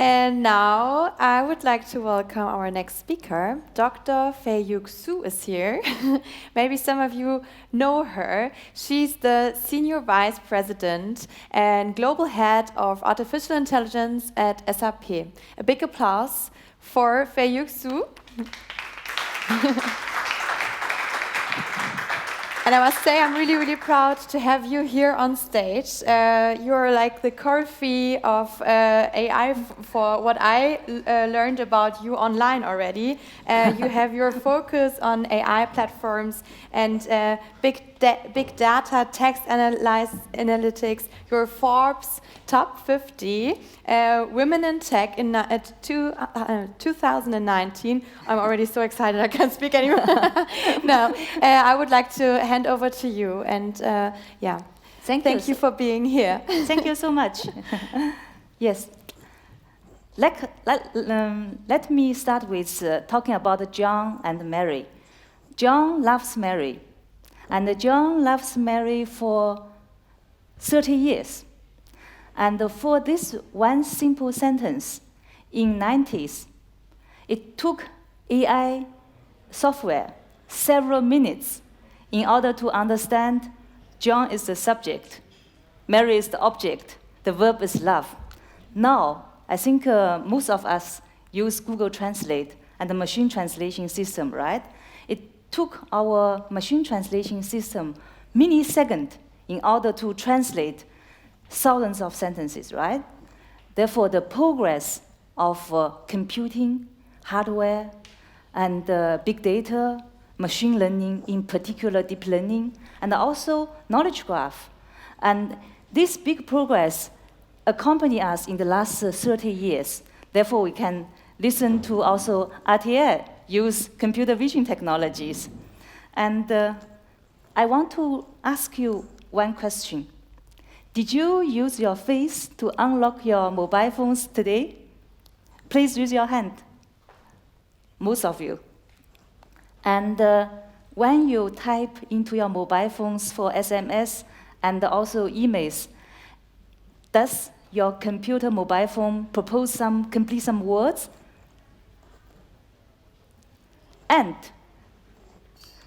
And now I would like to welcome our next speaker. Dr. Feiyu is here. Maybe some of you know her. She's the Senior Vice President and Global Head of Artificial Intelligence at SAP. A big applause for Feiyu. And I must say, I'm really, really proud to have you here on stage. You're like the coryphée of AI for what I learned about you online already. You have your focus on AI platforms and big data, text analytics. You're Forbes top 50 women in tech in 2019. I'm already so excited I can't speak anymore. No, I would like to hand over to you, and yeah, thank you for being here. Thank you so much. Yes. Let me start with talking about John and Mary. John loves Mary, and John loves Mary for 30 years. And for this one simple sentence, in 90s, it took AI software several minutes in order to understand John is the subject, Mary is the object, the verb is love. Now, I think most of us use Google Translate and the machine translation system, right? It took our machine translation system millisecond in order to translate thousands of sentences, right? Therefore, the progress of computing, hardware, and big data, machine learning, in particular deep learning, and also knowledge graph. And this big progress accompanied us in the last 30 years. Therefore, we can listen to also RTL use computer vision technologies. And I want to ask you one question. Did you use your face to unlock your mobile phones today? Please raise your hand. Most of you. And when you type into your mobile phones for SMS and also emails, does your computer mobile phone complete some words? And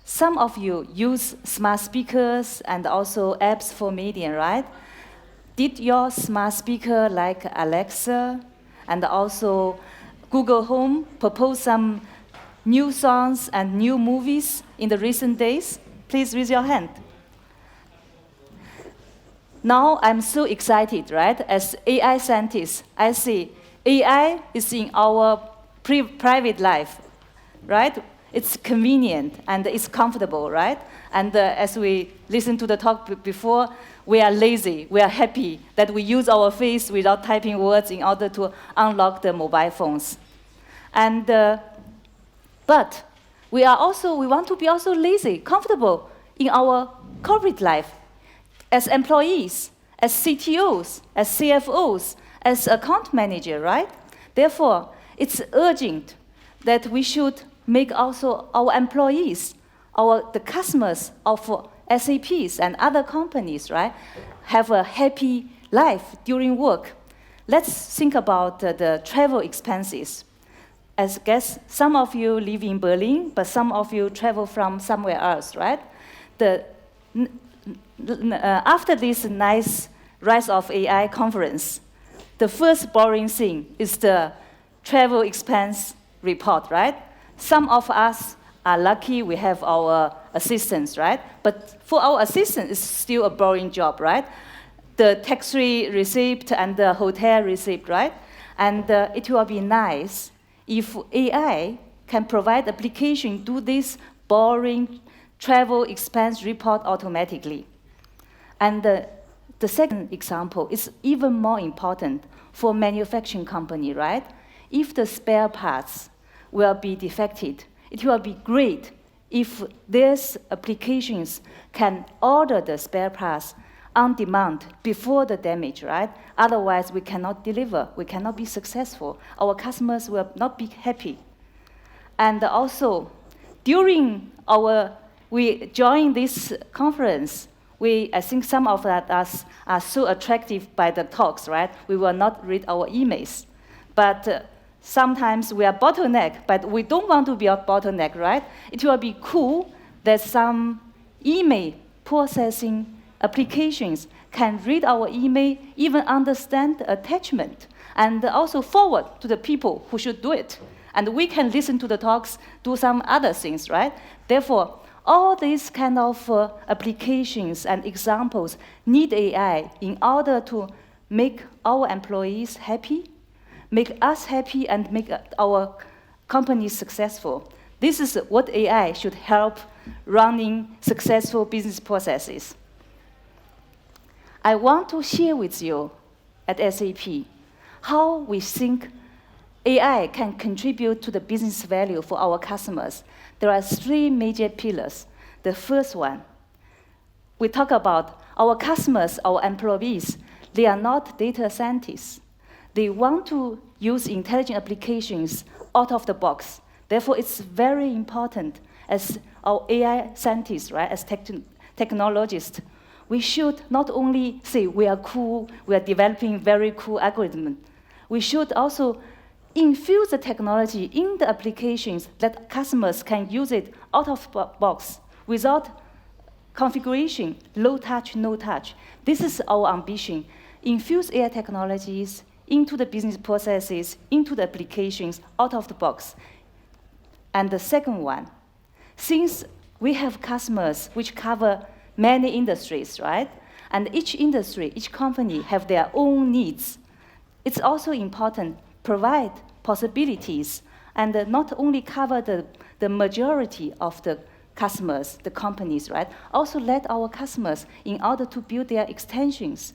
some of you use smart speakers and also apps for media, right? Did your smart speaker like Alexa and also Google Home propose some new songs and new movies in the recent days? Please raise your hand. Now I'm so excited, right? As AI scientist, I see AI is in our private life, right? It's convenient and it's comfortable, right? And as we listened to the talk before, we are lazy. We are happy that we use our face without typing words in order to unlock the mobile phones. And but we want to be also lazy, comfortable in our corporate life, as employees, as CTOs, as CFOs, as account manager, right? Therefore, it's urgent that we should make also our employees, the customers of SAPs and other companies, right, have a happy life during work. Let's think about the travel expenses. As I guess some of you live in Berlin, but some of you travel from somewhere else, right? After this nice Rise of AI conference, the first boring thing is the travel expense report, right? Some of us are lucky we have our assistants, right? But for our assistant, it's still a boring job, right? The taxi receipt and the hotel receipt, right? And it will be nice if AI can provide application do this boring travel expense report automatically. And the second example is even more important for manufacturing company, right? If the spare parts will be defected, it will be great if these applications can order the spare parts on demand before the damage, right? Otherwise, we cannot deliver. We cannot be successful. Our customers will not be happy. And also, during we joined this conference, I think some of us are so attractive by the talks, right? We will not read our emails. But sometimes we are bottleneck, but we don't want to be a bottleneck, right? It will be cool that some email processing applications can read our email, even understand the attachment, and also forward to the people who should do it. And we can listen to the talks, do some other things, right? Therefore, all these kind of applications and examples need AI in order to make our employees happy, make us happy, and make our companies successful. This is what AI should help running successful business processes. I want to share with you at SAP how we think AI can contribute to the business value for our customers. There are three major pillars. The first one, we talk about our customers, our employees. They are not data scientists. They want to use intelligent applications out of the box. Therefore, it's very important as our AI scientists, right, as technologists, we should not only say we are cool, we are developing very cool algorithms. We should also infuse the technology in the applications that customers can use it out of the box without configuration, low touch, no touch. This is our ambition. Infuse AI technologies into the business processes, into the applications out of the box. And the second one, since we have customers which cover many industries, right? And each industry, each company have their own needs. It's also important to provide possibilities and not only cover the majority of the customers, the companies, right? Also let our customers, in order to build their extensions,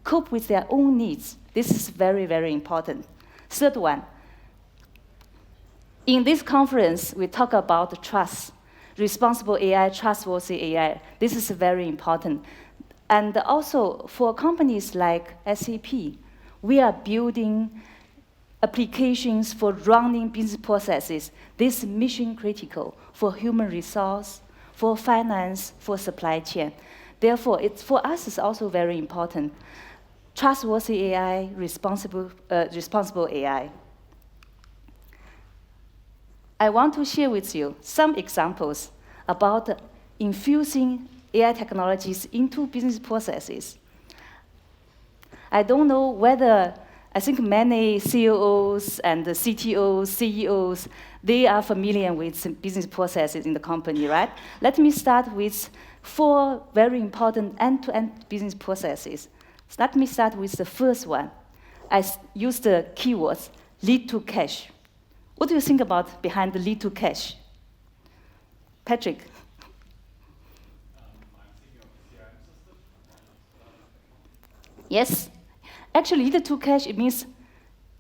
cope with their own needs. This is very, very important. Third one, in this conference, we talk about trust, responsible AI, trustworthy AI. This is very important. And also, for companies like SAP, we are building applications for running business processes. This is mission critical for human resource, for finance, for supply chain. Therefore, for us, it's also very important. Trustworthy AI, responsible AI. I want to share with you some examples about infusing AI technologies into business processes. I don't know whether, I think many CEOs and CTOs, CEOs, they are familiar with business processes in the company, right? Let me start with 4 very important end-to-end business processes. So let me start with the first one. I use the keywords, lead to cash. What do you think about behind the lead to cash? Patrick? Yes. Actually, lead to cash, it means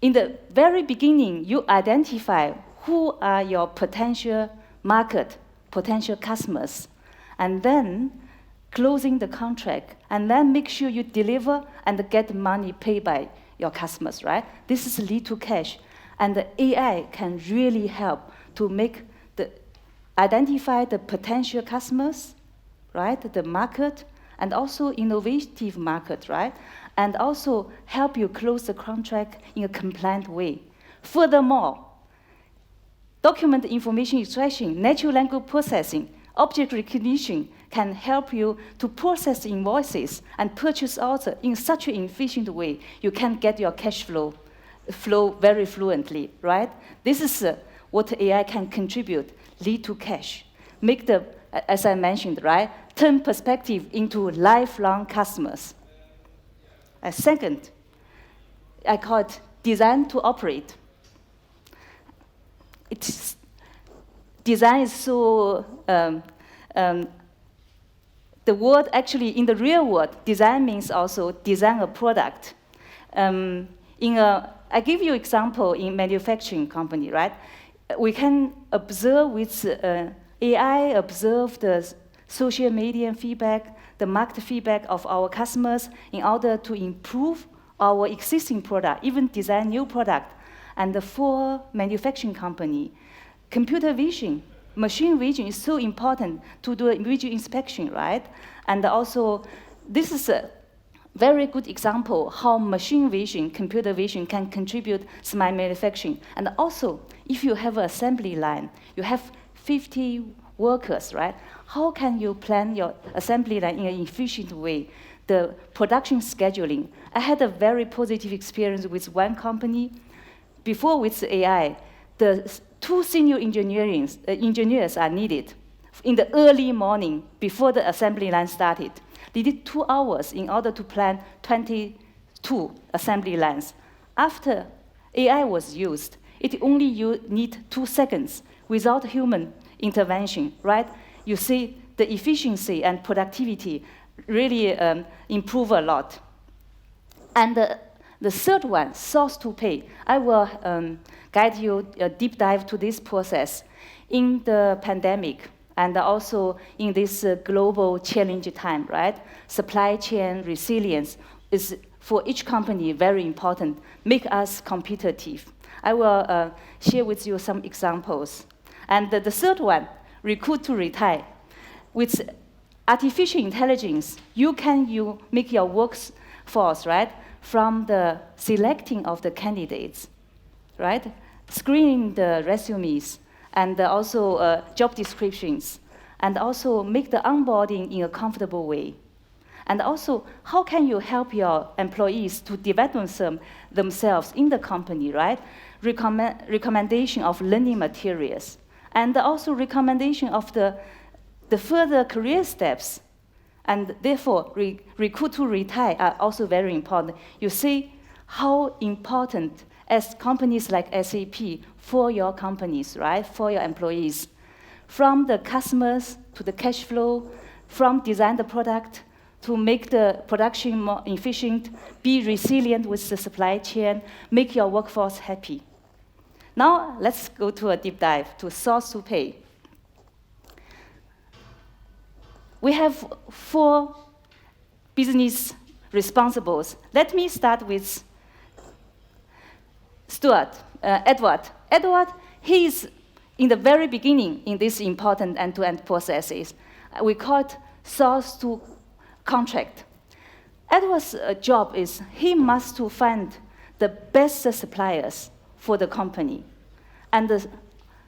in the very beginning, you identify who are your potential market, potential customers, and then closing the contract, and then make sure you deliver and get money paid by your customers, right? This is lead to cash. And the AI can really help to identify the potential customers, right? The market, and also innovative market, right? And also help you close the contract in a compliant way. Furthermore, document information extraction, natural language processing, object recognition can help you to process the invoices and purchase orders in such an efficient way you can get your cash flow very fluently, right? This is what AI can contribute, lead to cash. Make the, as I mentioned, right, turn perspective into lifelong customers. Second, I call it design to operate. Design is so, the word actually, in the real world, design means also design a product. I give you example in manufacturing company, right? We can observe with AI, observe the social media feedback, the market feedback of our customers in order to improve our existing product, even design new product. And for manufacturing company, computer vision, machine vision is so important to do a visual inspection, right? And also, this is very good example how machine vision, computer vision can contribute smart manufacturing. And also, if you have an assembly line, you have 50 workers, right? How can you plan your assembly line in an efficient way? The production scheduling. I had a very positive experience with one company. Before with AI, the 2 senior engineers are needed in the early morning before the assembly line started. They did 2 hours in order to plan 22 assembly lines. After AI was used, it only need 2 seconds without human intervention, right? You see the efficiency and productivity really improve a lot. And the third one, source to pay. I will guide you a deep dive to this process. In the pandemic, and also in this global challenge time, right? Supply chain resilience is for each company very important, make us competitive. I will share with you some examples. And the third one, recruit to retire. With artificial intelligence, you make your workforce, right? From the selecting of the candidates, right? Screening the resumes, and also job descriptions, and also make the onboarding in a comfortable way. And also, how can you help your employees to develop themselves in the company, right? Recommendation of learning materials, and also recommendation of the further career steps. And therefore, recruit to retire are also very important. You see how important as companies like SAP for your companies, right? For your employees. From the customers to the cash flow, from design the product to make the production more efficient, be resilient with the supply chain, make your workforce happy. Now, let's go to a deep dive to source to pay. We have 4 business responsibles. Let me start with Edward. Edward, he is in the very beginning in this important end-to-end processes. We call it source to contract. Edward's job is he must to find the best suppliers for the company. And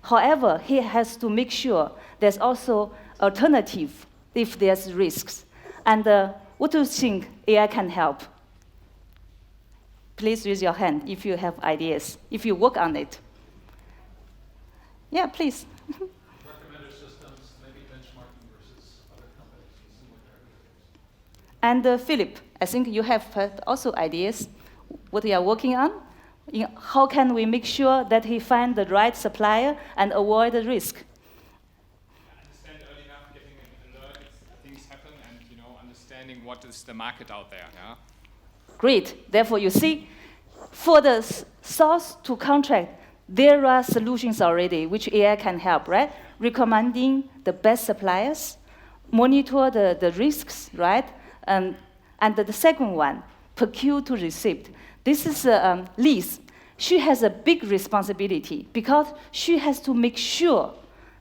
however, he has to make sure there's also alternative if there's risks. And what do you think AI can help? Please raise your hand if you have ideas, if you work on it. Yeah, please. Recommender systems, maybe benchmarking versus other companies and see what they're doing. And Philip, I think you have also ideas what you are working on. How can we make sure that he find the right supplier and avoid the risk? Understand early enough, getting an alert if things happen, and understanding what is the market out there. Yeah. Great. Therefore, you see, for the source to contract, there are solutions already which AI can help, right? Recommending the best suppliers, monitor the risks, right? And the second one, procure to receipt. This is Liz. She has a big responsibility because she has to make sure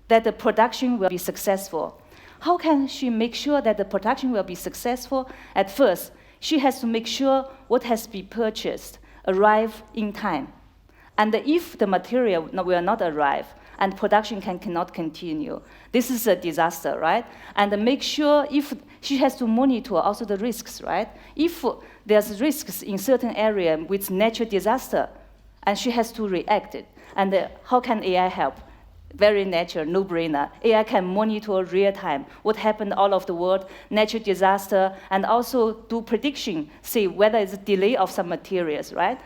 that the production will be successful. How can she make sure that the production will be successful? At first, she has to make sure what has been purchased arrive in time. And if the material will not arrive and production cannot continue, this is a disaster, right? And make sure if she has to monitor also the risks, right? If there's risks in certain area with natural disaster, and she has to react it. And how can AI help? Very natural, no-brainer. AI can monitor real time what happened all over the world, natural disaster, and also do prediction, see whether it's a delay of some materials, right?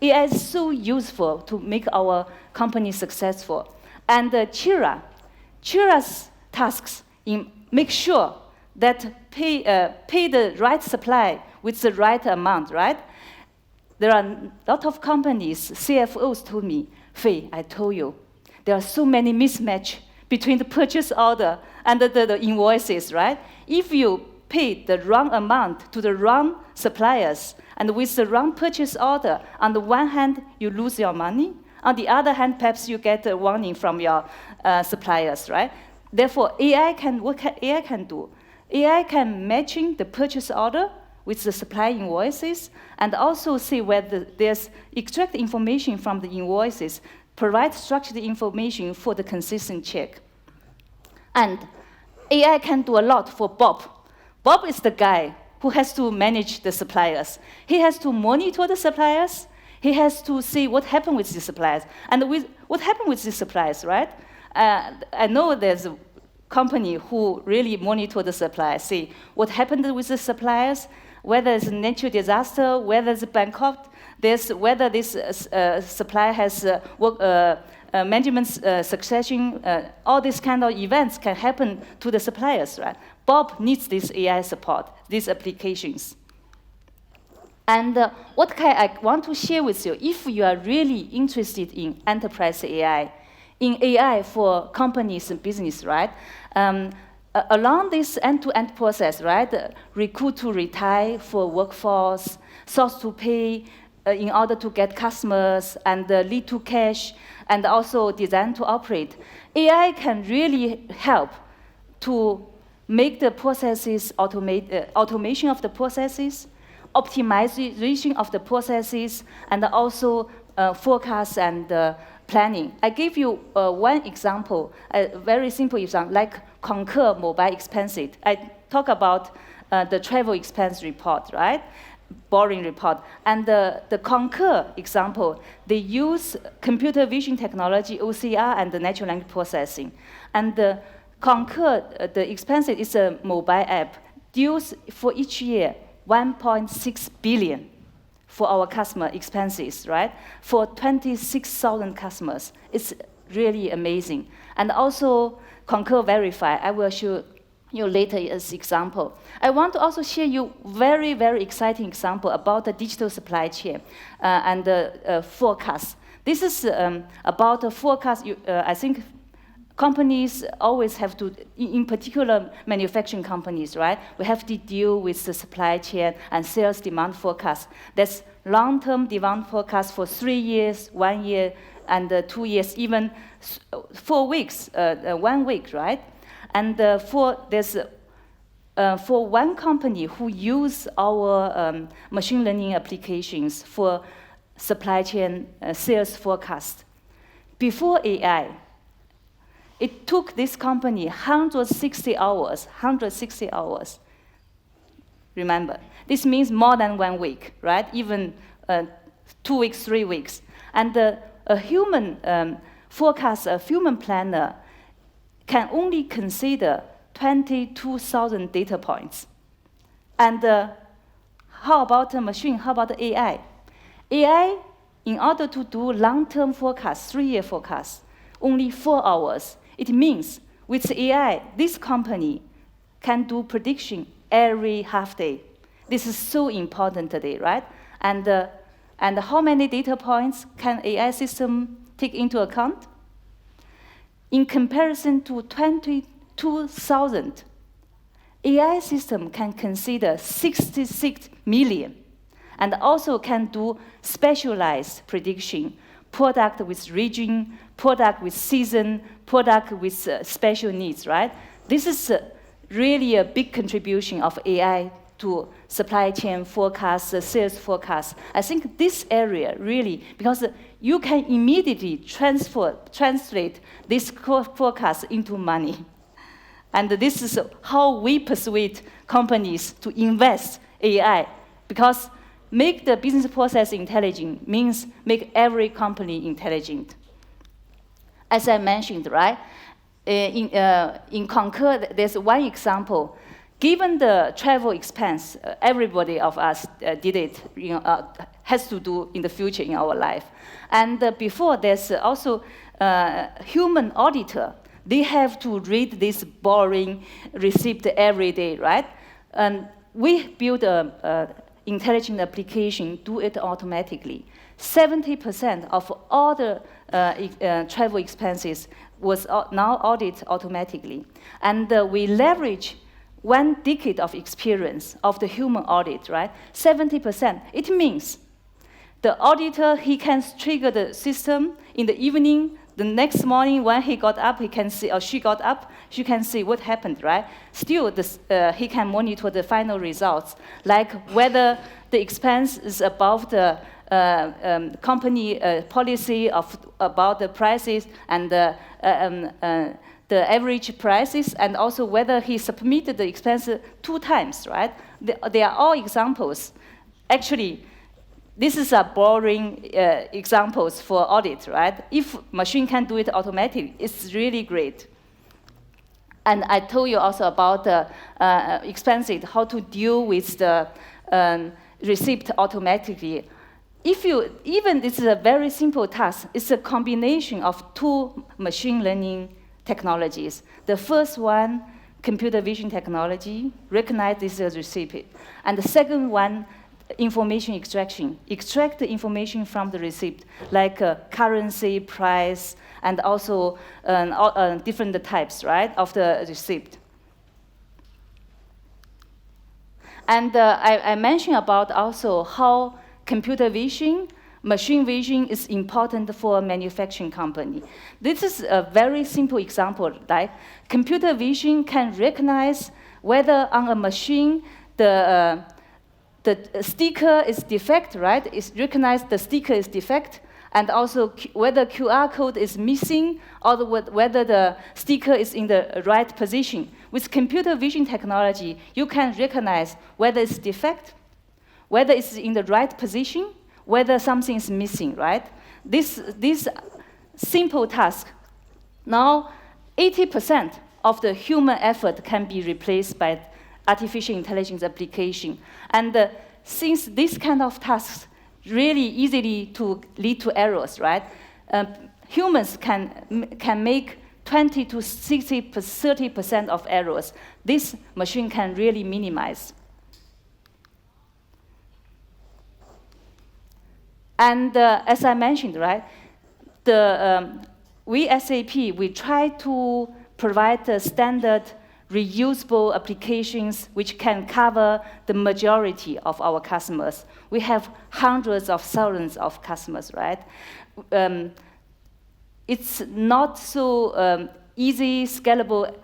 AI is so useful to make our company successful. And Chira's tasks in make sure that pay the right supply with the right amount, right? There are a lot of companies, CFOs told me, Fei, I told you, there are so many mismatch between the purchase order and the invoices, right? If you pay the wrong amount to the wrong suppliers and with the wrong purchase order, on the one hand, you lose your money. On the other hand, perhaps you get a warning from your suppliers, right? Therefore, what AI can do? AI can matching the purchase order with the supply invoices, and also see whether there's extract information from the invoices, provide structured information for the consistent check. And AI can do a lot for Bob. Bob is the guy who has to manage the suppliers. He has to monitor the suppliers. He has to see what happened with the suppliers. And what happened with the suppliers, right? I know there's a company who really monitor the suppliers, see what happened with the suppliers, whether it's a natural disaster, whether it's bankrupt, whether this supplier has management succession, all these kind of events can happen to the suppliers, right? Bob needs this AI support, these applications. And what I want to share with you, if you are really interested in enterprise AI, in AI for companies and business, right? Along this end-to-end process, right? Recruit to retire for workforce, source to pay in order to get customers, and lead to cash, and also design to operate. AI can really help to make the processes automation of the processes, optimization of the processes, and also forecast and planning. I give you one example, a very simple example, like Concur mobile expenses. I talk about the travel expense report, right? Boring report. And the Concur example, they use computer vision technology, OCR, and the natural language processing. And the Concur, the expenses is a mobile app, deals for each year 1.6 billion for our customer expenses, right? For 26,000 customers. It's really amazing. And also, Concur Verify, I will show you later as example. I want to also share you very, very exciting example about the digital supply chain and the forecast. This is about the forecast. I think companies always have to, in particular manufacturing companies, right? We have to deal with the supply chain and sales demand forecast. That's long-term demand forecast for 3 years, 1 year, and 2 years, even 4 weeks, 1 week, right? And for one company who use our machine learning applications for supply chain sales forecast, before AI, it took this company 160 hours, 160 hours. Remember, this means more than 1 week, right? Even 2 weeks, 3 weeks. And a human forecast, a human planner, can only consider 22,000 data points. And how about the machine? How about the AI? AI, in order to do long-term forecast, 3-year forecast, only 4 hours. It means with AI, this company can do prediction every half day. This is so important today, right? And how many data points can AI system take into account? In comparison to 22,000, AI system can consider 66 million, and also can do specialized prediction, product with region, product with season, product with special needs, right? This is really a big contribution of AI to supply chain forecast, sales forecast. I think this area really, because you can immediately translate this forecast into money. And this is how we persuade companies to invest AI, because make the business process intelligent means make every company intelligent. As I mentioned, right, in Concur, there's one example. Given the travel expense, everybody of us did it, has to do in the future in our life. And before, there's also human auditor. They have to read this boring receipt every day, right? And we built an intelligent application, do it automatically. 70% of all the travel expenses was now audited automatically. And we leverage 1 decade of experience of the human audit, right? 70%. It means the auditor, he can trigger the system in the evening, the next morning when he got up, he can see, or she got up, she can see what happened, right? Still, he can monitor the final results, like whether the expense is above the company policy about the prices and the average prices, and also whether he submitted the expense 2 times, right? They are all examples. Actually, this is a boring examples for audit, right? If machine can do it automatically, it's really great. And I told you also about the expenses, how to deal with the receipt automatically. Even this is a very simple task, it's a combination of 2 machine learning technologies. The first one, computer vision technology, recognize this as receipt. And the second one, information extraction. Extract the information from the receipt, like currency, price, and also different types, right, of the receipt. And I mentioned about also how computer vision, machine vision is important for a manufacturing company. This is a very simple example, like computer vision can recognize whether on a machine the sticker is defect, right? It's recognized the sticker is defect, and also whether QR code is missing or whether the sticker is in the right position. With computer vision technology, you can recognize whether it's defect, whether it's in the right position, whether something is missing, right? This simple task, now 80% of the human effort can be replaced by artificial intelligence application. And since this kind of tasks really easily to lead to errors, right? Humans can make 20 to 60, 30% of errors. This machine can really minimize. And as I mentioned, right, we SAP, we try to provide the standard reusable applications which can cover the majority of our customers. We have hundreds of thousands of customers, right? It's not so easy, scalable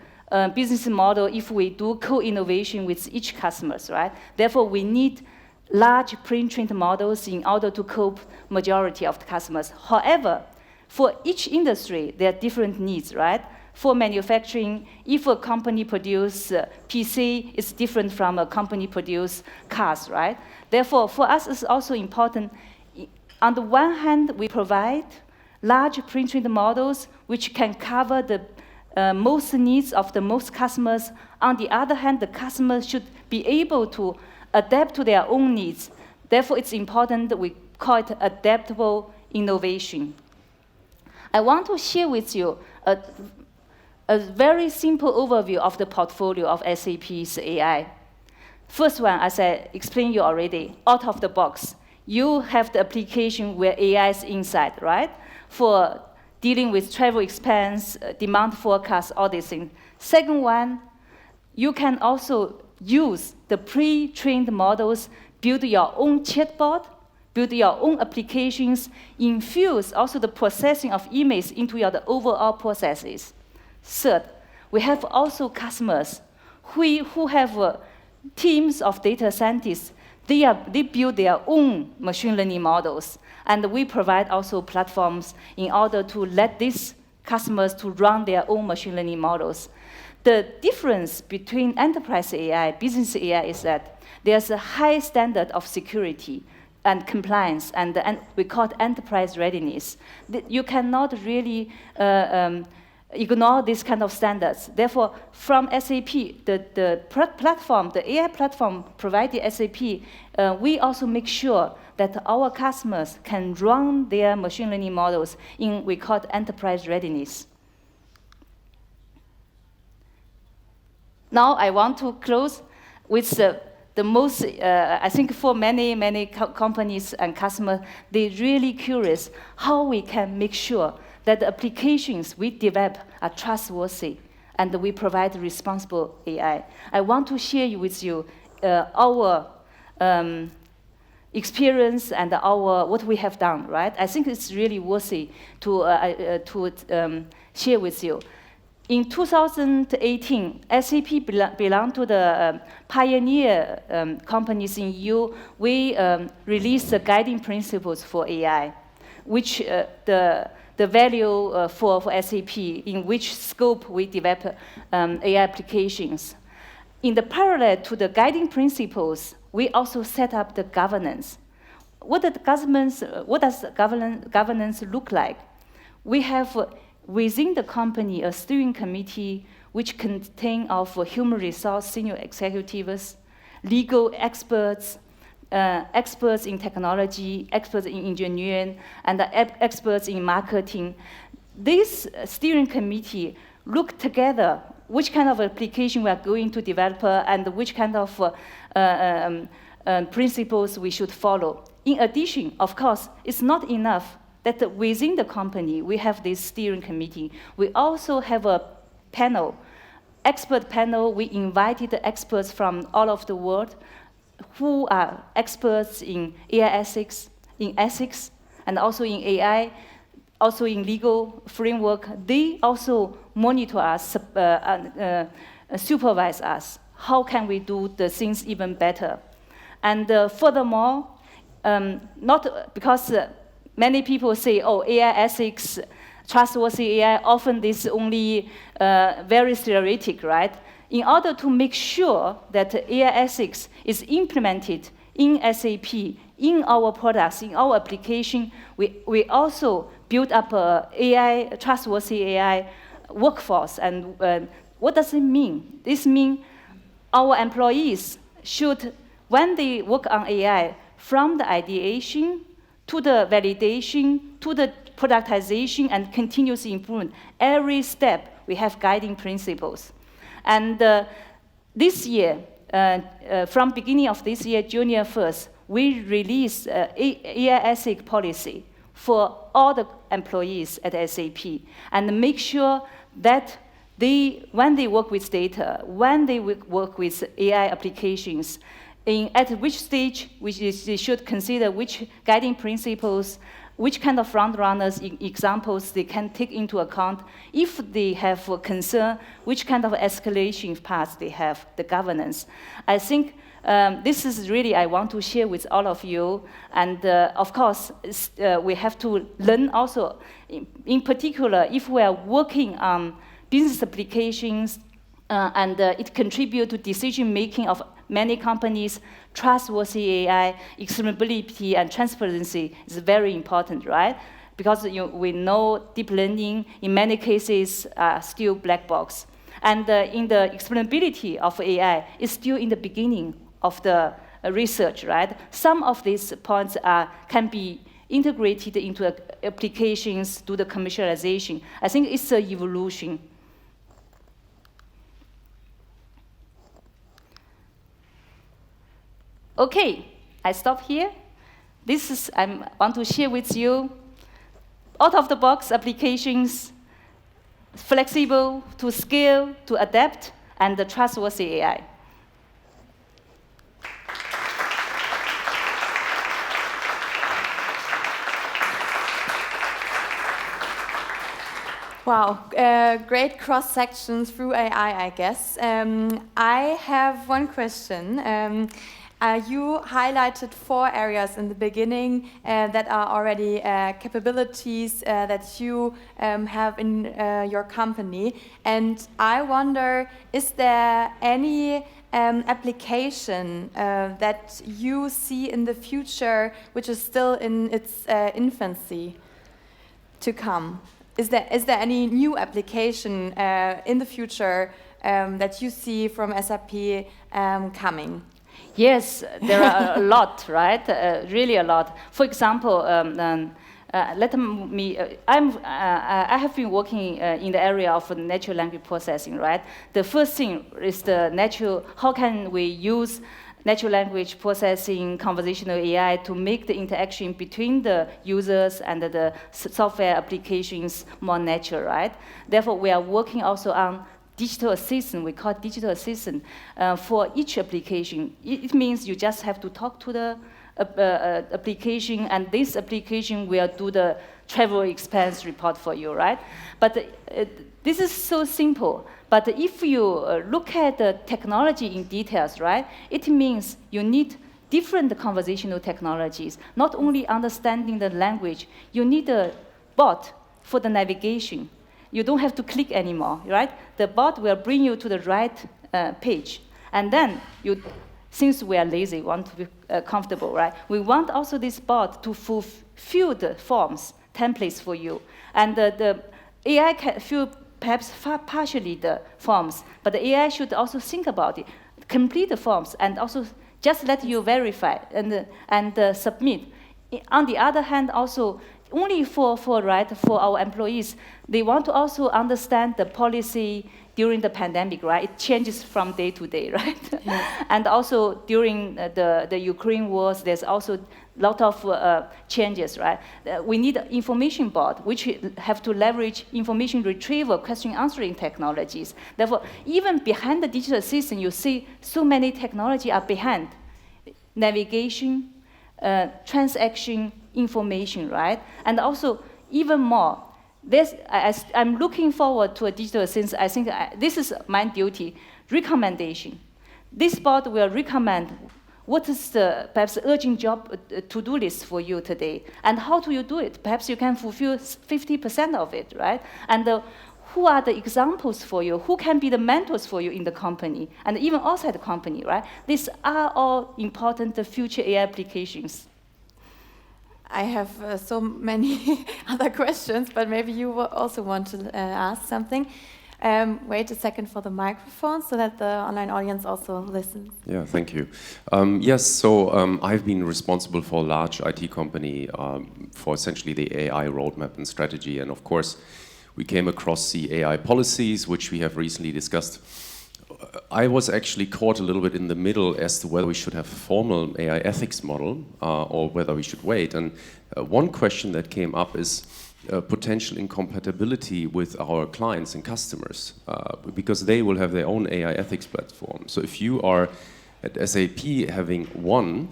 business model if we do co-innovation with each customers, right? Therefore, we need large pre-trained models in order to cope majority of the customers. However, for each industry, there are different needs, right? For manufacturing, if a company produce PC, it's different from a company produce cars, right? Therefore, for us, it's also important. On the one hand, we provide large pre-trained models which can cover the most needs of the most customers. On the other hand, the customers should be able to adapt to their own needs. Therefore, it's important that we call it adaptable innovation. I want to share with you a very simple overview of the portfolio of SAP's AI. First one, as I explained you already, out of the box. You have the application where AI is inside, right? For dealing with travel expense, demand forecast, all these things. Second one, you can also use the pre-trained models, build your own chatbot, build your own applications, infuse also the processing of emails into the overall processes. Third, we have also customers who have teams of data scientists. They build their own machine learning models, and we provide also platforms in order to let these customers to run their own machine learning models. The difference between enterprise AI, business AI is that there's a high standard of security and compliance, and we call it enterprise readiness. You cannot really ignore these kind of standards. Therefore, from SAP, the platform, the AI platform provided SAP, we also make sure that our customers can run their machine learning models in, we call it enterprise readiness. Now I want to close with the most, I think for many companies and customers, they're really curious how we can make sure that the applications we develop are trustworthy and we provide responsible AI. I want to share with you our experience and what we have done, right? I think it's really worthy to share with you. In 2018, SAP belonged to the pioneer companies in EU. We released the guiding principles for AI, which the value for SAP, in which scope we develop AI applications. In the parallel to the guiding principles, we also set up the governance. What does governance look like? We have within the company a steering committee which contains of human resource senior executives, legal experts, experts in technology, experts in engineering, and experts in marketing. This steering committee look together which kind of application we are going to develop and which kind of principles we should follow. In addition, of course, it's not enough that within the company we have this steering committee. We also have a panel, expert panel. We invited the experts from all over the world who are experts in AI ethics, and also in AI, also in legal framework. They also monitor us, supervise us. How can we do the things even better? And furthermore, not because many people say, oh, AI ethics, trustworthy AI, often this is only very theoretic, right? In order to make sure that AI ethics is implemented in SAP, in our products, in our application, we also build up a trustworthy AI workforce. And what does it mean? This means our employees should, when they work on AI, from the ideation to the validation to the productization and continuous improvement, every step we have guiding principles. And this year, from beginning of this year, Junior 1st, we released AI ethics policy for all the employees at SAP and make sure that when they work with data, when they work with AI applications, at which stage they should consider which guiding principles, which kind of front runners examples they can take into account. If they have a concern, which kind of escalation paths they have, the governance. I think this is really I want to share with all of you. And of course, we have to learn also, in particular, if we are working on business applications and it contributes to decision making of many companies, trustworthy AI, explainability, and transparency is very important, right? Because we know deep learning, in many cases, are still black box. And in the explainability of AI is still in the beginning of the research, right? Some of these points can be integrated into applications to the commercialization. I think it's an evolution. Okay, I stop here. This is I want to share with you out-of-the-box applications, flexible to scale, to adapt, and the trustworthy AI. Wow, great cross-section through AI, I guess. I have one question. You highlighted 4 areas in the beginning that are already capabilities that you have in your company. And I wonder, is there any application that you see in the future which is still in its infancy to come? Is there any new application in the future that you see from SAP coming? Yes, there are a lot, right? Really a lot. For example, I have been working in the area of natural language processing, right? The first thing is how can we use natural language processing, conversational AI to make the interaction between the users and the software applications more natural, right? Therefore, we are working also on digital assistant. We call it digital assistant for each application. It means you just have to talk to the application, and this application will do the travel expense report for you, right? But this is so simple. But if you look at the technology in details, right, it means you need different conversational technologies, not only understanding the language, you need a bot for the navigation. You don't have to click anymore, right? The bot will bring you to the right page. And then, since we are lazy, want to be comfortable, right? We want also this bot to fulfill the forms, templates for you. And the AI can fill perhaps partially the forms, but the AI should also think about it, complete the forms, and also just let you verify and submit. On the other hand, also, only for our employees, they want to also understand the policy during the pandemic, right? It changes from day to day, right? Yeah. And also during the Ukraine wars, there's also a lot of changes, right? We need an information bot, which have to leverage information retrieval, question answering technologies. Therefore, even behind the digital system, you see so many technology are behind. Navigation, transaction, information, right? And also, even more, I'm looking forward to a digital since I think this is my duty, recommendation. This bot will recommend what is the perhaps urgent job to-do list for you today, and how do you do it? Perhaps you can fulfill 50% of it, right? And who are the examples for you? Who can be the mentors for you in the company, and even outside the company, right? These are all important future AI applications. I have so many other questions, but maybe you also want to ask something. Wait a second for the microphone so that the online audience also listens. Yeah, thank you. Yes, so I've been responsible for a large IT company for essentially the AI roadmap and strategy. And of course, we came across the AI policies, which we have recently discussed. I was actually caught a little bit in the middle as to whether we should have a formal AI ethics model or whether we should wait. And one question that came up is potential incompatibility with our clients and customers because they will have their own AI ethics platform. So if you are at SAP having one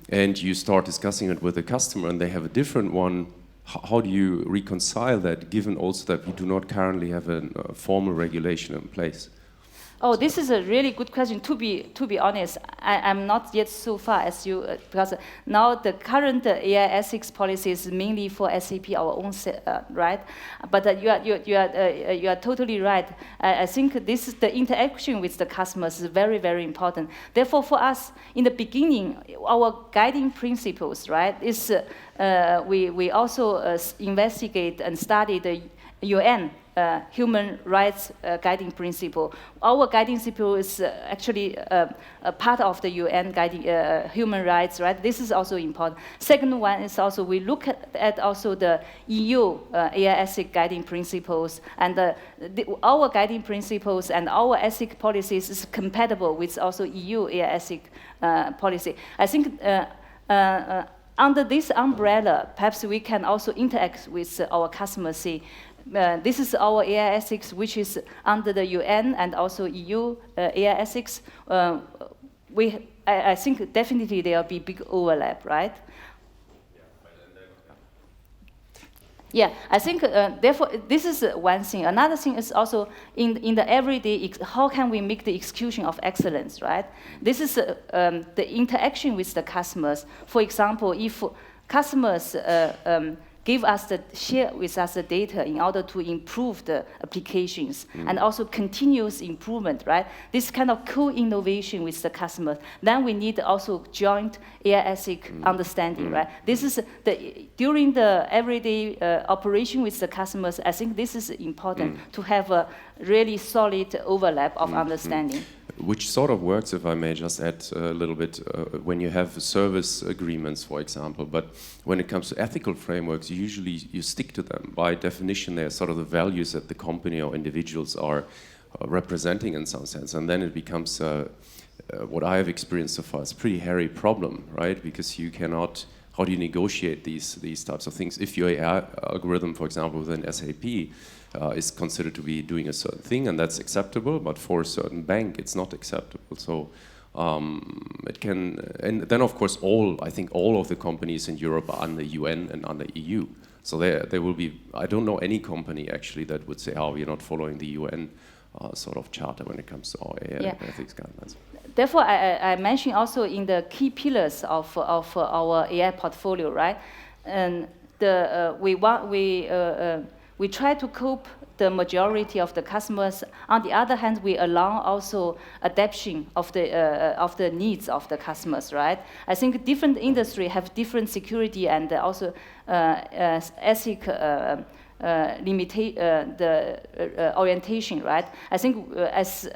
and you start discussing it with a customer and they have a different one, how do you reconcile that, given also that we do not currently have a formal regulation in place? Oh, this is a really good question. To be honest, I'm not yet so far as you, because now the current AI ethics policy is mainly for SAP, our own, right? But you are totally right. I think this is the interaction with the customers is very, very important. Therefore, for us, in the beginning, our guiding principles, right, is we also investigate and study the UN human rights guiding principle. Our guiding principle is actually a part of the UN guiding human rights, right? This is also important. Second one is also we look at also the EU AI ethics guiding principles, and our guiding principles and our ethics policies is compatible with also EU AI ethics policy. I think under this umbrella, perhaps we can also interact with our customers, say, this is our AI ethics, which is under the UN and also EU AI ethics. I think definitely there will be big overlap, right? Yeah, I think therefore this is one thing. Another thing is also in the everyday, how can we make the execution of excellence, right? This is the interaction with the customers. For example, if customers share with us the data in order to improve the applications and also continuous improvement, right? This kind of co-innovation with the customers. Then we need also joint AI ethics understanding, right? This is during the everyday operation with the customers. I think this is important to have a really solid overlap of understanding. Which sort of works, if I may just add a little bit, when you have service agreements, for example, but when it comes to ethical frameworks, usually you stick to them. By definition, they're sort of the values that the company or individuals are representing in some sense, and then it becomes, what I have experienced so far, it's a pretty hairy problem, right? Because you cannot, how do you negotiate these types of things? If your AI algorithm, for example, within SAP, is considered to be doing a certain thing, and that's acceptable, but for a certain bank, it's not acceptable. So It can, and then of course I think all of the companies in Europe are under UN and under EU. So there will be, I don't know any company actually that would say, oh, we're not following the UN sort of charter when it comes to our AI ethics guidelines. Therefore, I mentioned also in the key pillars of our AI portfolio, right? And we try to cope the majority of the customers. On the other hand, we allow also adaptation of the needs of the customers, right? I think different industry have different security and also ethic orientation, right? I think as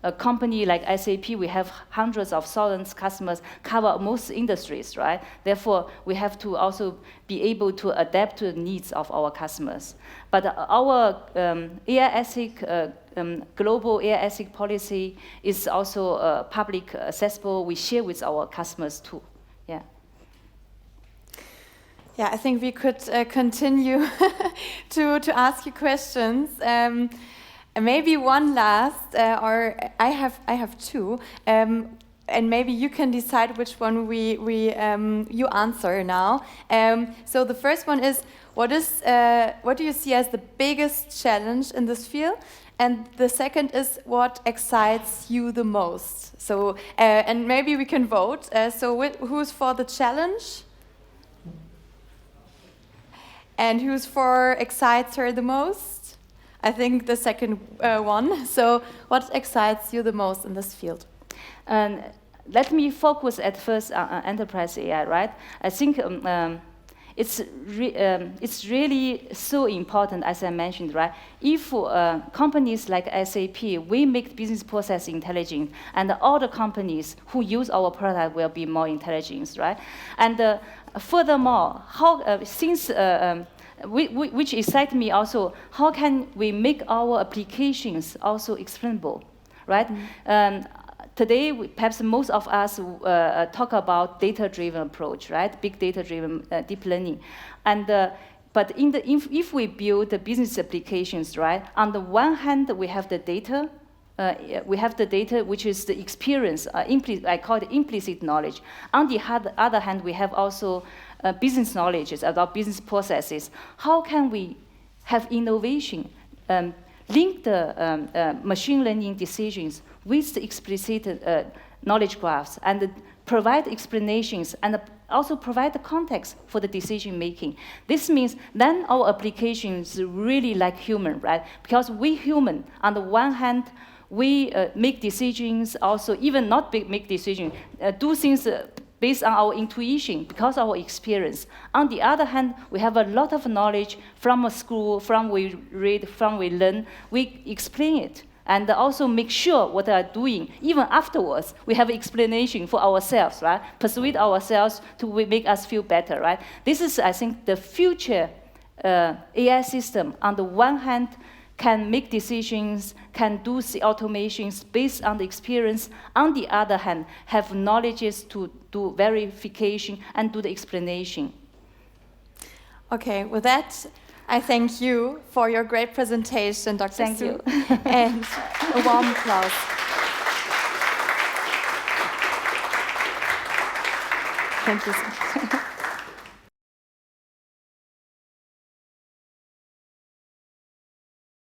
a company like SAP, we have hundreds of thousands of customers, cover most industries, right? Therefore, we have to also be able to adapt to the needs of our customers. But our AI ethic, global AI ethic policy is also public accessible. We share with our customers too. Yeah. Yeah, I think we could continue to ask you questions. Maybe one last, or I have two, and maybe you can decide which one you answer now. So the first one is, what do you see as the biggest challenge in this field? And the second is, what excites you the most? So and maybe we can vote. So who's for the challenge? And who's for excites her the most? I think the second one. So what excites you the most in this field? Let me focus at first on enterprise AI, right? I think it's really so important, as I mentioned, right? If companies like SAP, we make business process intelligent, and all the companies who use our product will be more intelligent, right? And furthermore, which excites me also, how can we make our applications also explainable, right? Today, perhaps most of us talk about data-driven approach, right? Big data-driven deep learning, and but if we build the business applications, right? On the one hand, we have the data. Which is the experience. I call it implicit knowledge. On the other hand, we have also business knowledge about business processes. How can we have innovation, link the machine learning decisions with the explicit knowledge graphs, and provide explanations, and also provide the context for the decision making? This means then our applications really like human, right? Because we human, on the one hand, we make decisions, also even not make decisions, do things based on our intuition, because of our experience. On the other hand, we have a lot of knowledge from a school, from we read, from we learn. We explain it, and also make sure what they are doing. Even afterwards, we have explanation for ourselves, right? Persuade ourselves to make us feel better, right? This is, I think, the future AI system. On the one hand, can make decisions, can do the automations based on the experience. On the other hand, have knowledges to do verification and do the explanation. Okay, with that, I thank you for your great presentation, Dr. Thank Su. you. And a warm applause. Thank you so much.